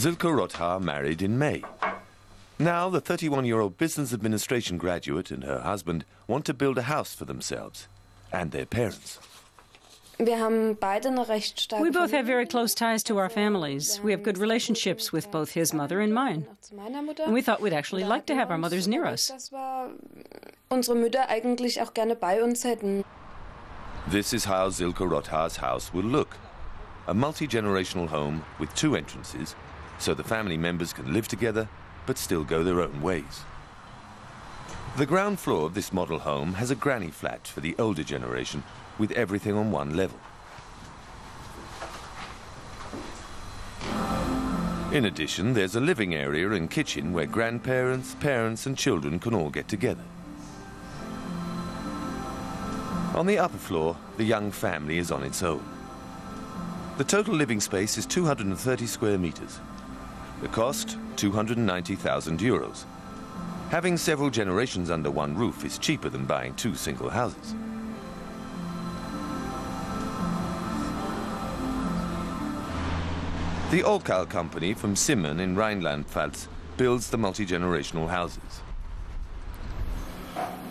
Silke Rothar married in May. Now the 31-year-old business administration graduate and her husband want to build a house for themselves and their parents. We both have very close ties to our families. We have good relationships with both his mother and mine. And we thought we'd actually like to have our mothers near us. This is how Silke Rothar's house will look. A multi-generational home with 2 entrances, so the family members can live together but still go their own ways. The ground floor of this model home has a granny flat for the older generation, with everything on one level. In addition, there's a living area and kitchen where grandparents, parents and children can all get together. On the upper floor, the young family is on its own. The total living space is 230 square meters. The cost, €290,000. Having several generations under one roof is cheaper than buying 2 single houses. The Okal company from Simmern in Rheinland-Pfalz builds the multi-generational houses.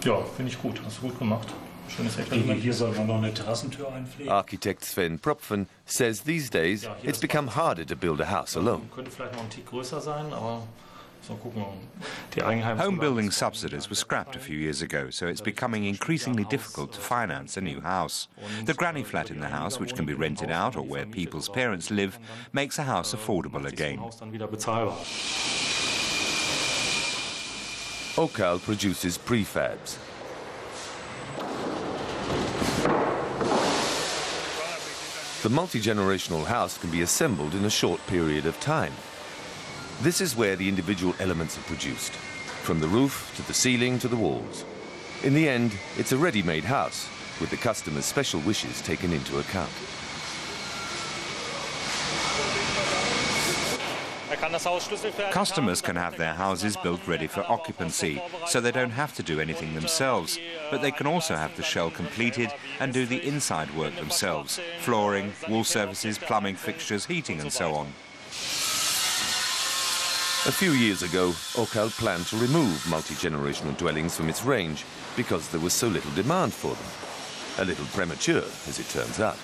Ja, finde ich gut. Hast du gut gemacht. Schönes Experiment. Hier soll man noch eine Terrassentür einpflegen. Architect Sven Propfen says these days it's become harder to build a house alone. Könnte vielleicht noch ein Tick größer sein, aber Home building subsidies were scrapped a few years ago, so it's becoming increasingly difficult to finance a new house. The granny flat in the house, which can be rented out or where people's parents live, makes a house affordable again. Okal produces prefabs. The multi-generational house can be assembled in a short period of time. This is where the individual elements are produced, from the roof to the ceiling to the walls. In the end, it's a ready-made house, with the customer's special wishes taken into account. Customers can have their houses built ready for occupancy, so they don't have to do anything themselves, but they can also have the shell completed and do the inside work themselves: flooring, wall surfaces, plumbing fixtures, heating and so on. A few years ago, Okal planned to remove multi-generational dwellings from its range because there was so little demand for them. A little premature, as it turns out.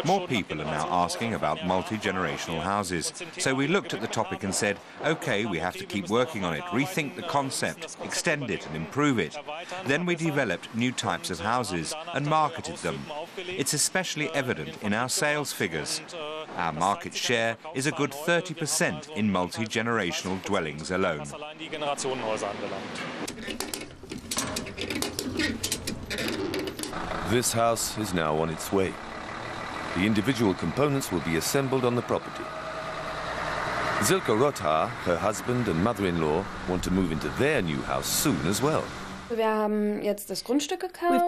More people are now asking about multi-generational houses. So we looked at the topic and said, OK, we have to keep working on it, rethink the concept, extend it and improve it. Then we developed new types of houses and marketed them. It's especially evident in our sales figures. Our market share is a good 30% in multi-generational dwellings alone. This house is now on its way. The individual components will be assembled on the property. Silke Rothar, her husband and mother-in-law want to move into their new house soon as well. We've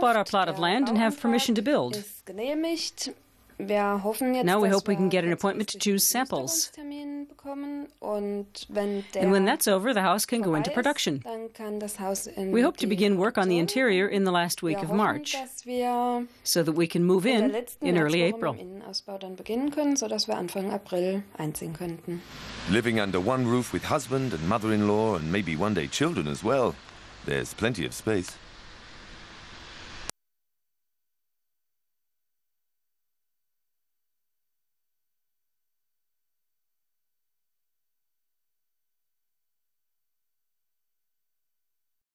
bought our plot of land and have permission to build. Now we hope we can get an appointment to choose samples. And when that's over, the house can go into production. We hope to begin work on the interior in the last week of March, so that we can move in early April. Living under one roof with husband and mother-in-law and maybe one day children as well, there's plenty of space.